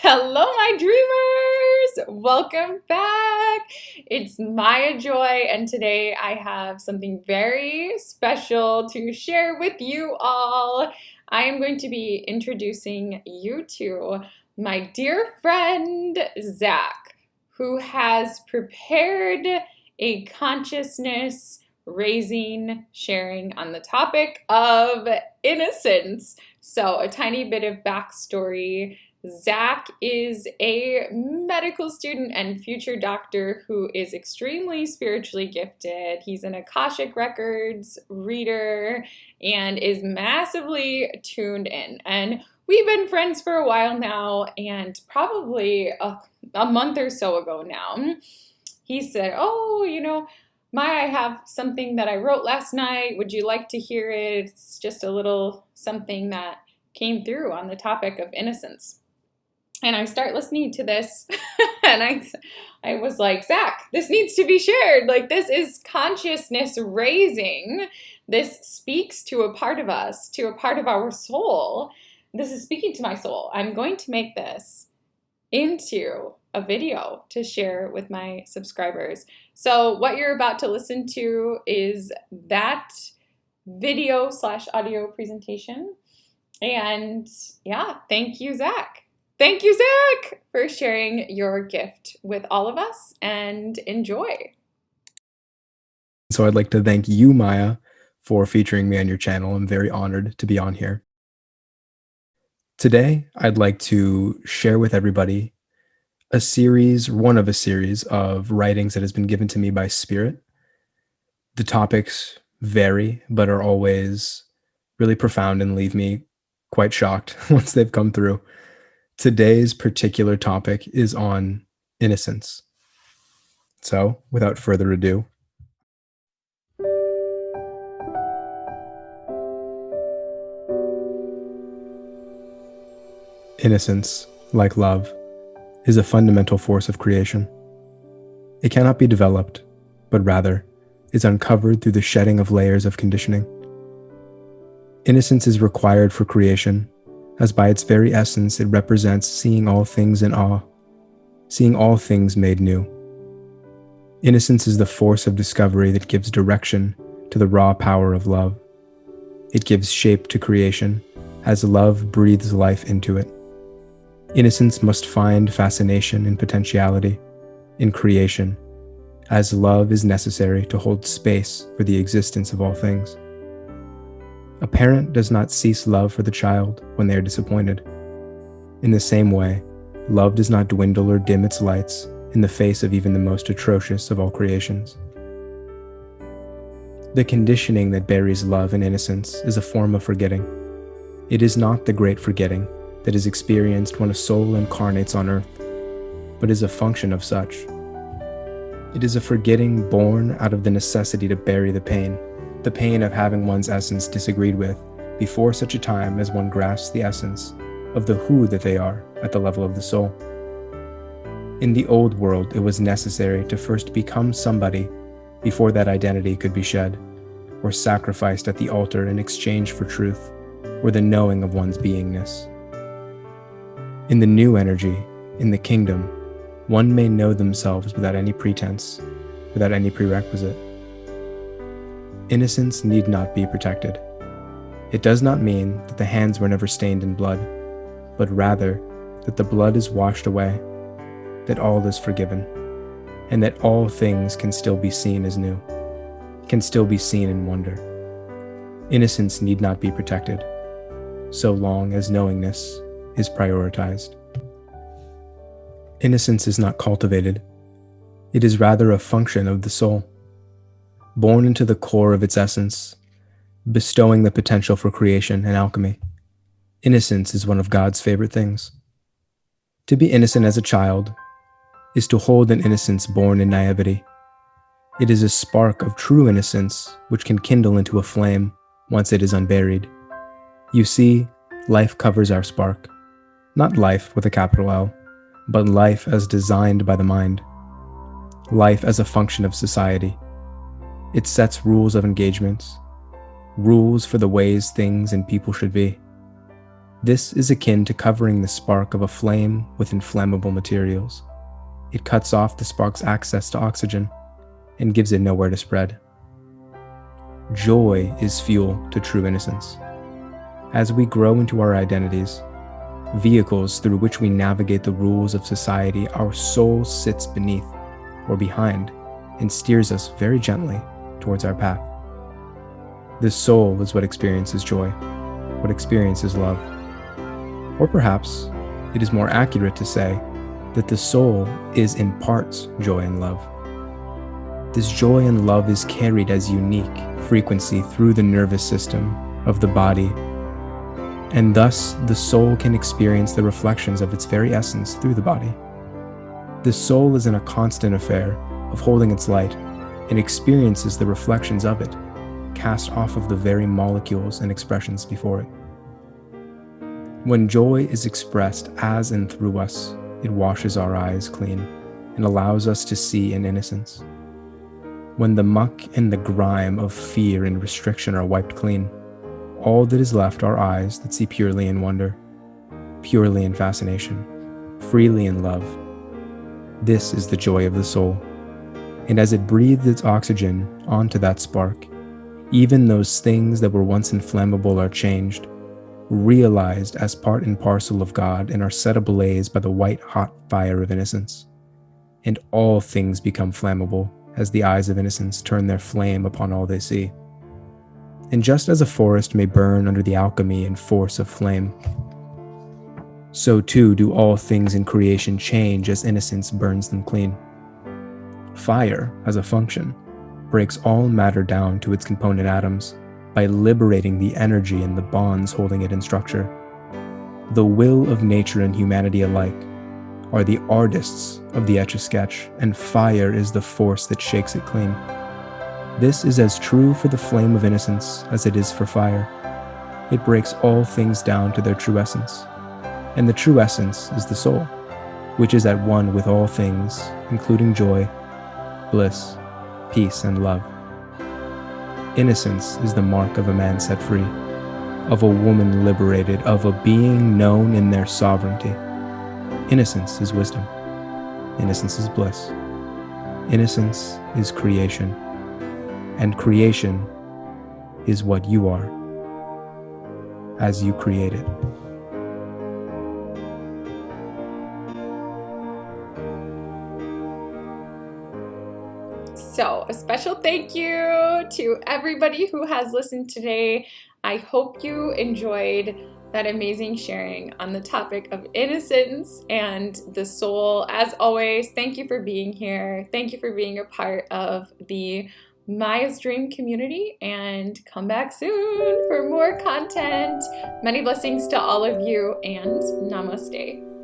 Hello, my dreamers! Welcome back! It's Maya Joy, and today I have something very special to share with you all. I am going to be introducing you to my dear friend, Zach, who has prepared a consciousness raising sharing on the topic of innocence. So, a tiny bit of backstory. Zach is a medical student and future doctor who is extremely spiritually gifted. He's an Akashic Records reader and is massively tuned in. And we've been friends for a while now, and probably a month or so ago now, he said, Maya, I have something that I wrote last night. Would you like to hear it? It's just a little something that came through on the topic of innocence. And I start listening to this and I was like, Zach, this needs to be shared. Like, this is consciousness raising. This speaks to a part of us, to a part of our soul. This is speaking to my soul. I'm going to make this into a video to share with my subscribers. So what you're about to listen to is that video/audio presentation. And yeah, thank you, Zach. Thank you, Zach, for sharing your gift with all of us, and enjoy. So I'd like to thank you, Maya, for featuring me on your channel. I'm very honored to be on here. Today, I'd like to share with everybody one of a series of writings that has been given to me by Spirit. The topics vary, but are always really profound and leave me quite shocked once they've come through. Today's particular topic is on innocence. So, without further ado, innocence, like love, is a fundamental force of creation. It cannot be developed, but rather is uncovered through the shedding of layers of conditioning. Innocence is required for creation, as by its very essence it represents seeing all things in awe, seeing all things made new. Innocence is the force of discovery that gives direction to the raw power of love. It gives shape to creation, as love breathes life into it. Innocence must find fascination in potentiality, in creation, as love is necessary to hold space for the existence of all things. A parent does not cease love for the child when they are disappointed. In the same way, love does not dwindle or dim its lights in the face of even the most atrocious of all creations. The conditioning that buries love and innocence is a form of forgetting. It is not the great forgetting that is experienced when a soul incarnates on earth, but is a function of such. It is a forgetting born out of the necessity to bury the pain of having one's essence disagreed with before such a time as one grasps the essence of the who that they are at the level of the soul. In the old world, it was necessary to first become somebody before that identity could be shed, or sacrificed at the altar in exchange for truth, or the knowing of one's beingness. In the new energy, in the kingdom, one may know themselves without any pretense, without any prerequisite. Innocence need not be protected. It does not mean that the hands were never stained in blood, but rather that the blood is washed away, that all is forgiven, and that all things can still be seen as new, can still be seen in wonder. Innocence need not be protected, so long as knowingness is prioritized. Innocence is not cultivated. It is rather a function of the soul, born into the core of its essence, bestowing the potential for creation and alchemy. Innocence is one of God's favorite things. To be innocent as a child is to hold an innocence born in naivety. It is a spark of true innocence which can kindle into a flame once it is unburied. You see, life covers our spark. Not life with a capital L, but life as designed by the mind. Life as a function of society. It sets rules of engagements, rules for the ways things and people should be. This is akin to covering the spark of a flame with inflammable materials. It cuts off the spark's access to oxygen and gives it nowhere to spread. Joy is fuel to true innocence. As we grow into our identities, vehicles through which we navigate the rules of society, our soul sits beneath or behind and steers us very gently towards our path. This soul is what experiences joy, what experiences love. Or perhaps it is more accurate to say that the soul is in parts joy and love. This joy and love is carried as unique frequency through the nervous system of the body, and thus the soul can experience the reflections of its very essence through the body. The soul is in a constant affair of holding its light and experiences the reflections of it cast off of the very molecules and expressions before it. When joy is expressed as and through us, it washes our eyes clean and allows us to see in innocence. When the muck and the grime of fear and restriction are wiped clean, all that is left are eyes that see purely in wonder, purely in fascination, freely in love. This is the joy of the soul, and as it breathes its oxygen onto that spark, even those things that were once inflammable are changed, realized as part and parcel of God, and are set ablaze by the white-hot fire of innocence. And all things become flammable as the eyes of innocence turn their flame upon all they see. And just as a forest may burn under the alchemy and force of flame, so too do all things in creation change as innocence burns them clean. Fire, as a function, breaks all matter down to its component atoms by liberating the energy and the bonds holding it in structure. The will of nature and humanity alike are the artists of the Etch-a-Sketch, and fire is the force that shakes it clean. This is as true for the flame of innocence as it is for fire. It breaks all things down to their true essence, and the true essence is the soul, which is at one with all things, including joy, bliss, peace, and love. Innocence is the mark of a man set free, of a woman liberated, of a being known in their sovereignty. Innocence is wisdom. Innocence is bliss. Innocence is creation. And creation is what you are, as you create it. So, a special thank you to everybody who has listened today. I hope you enjoyed that amazing sharing on the topic of innocence and the soul. As always, thank you for being here. Thank you for being a part of the Maya's Dream community, and come back soon for more content. Many blessings to all of you, and namaste.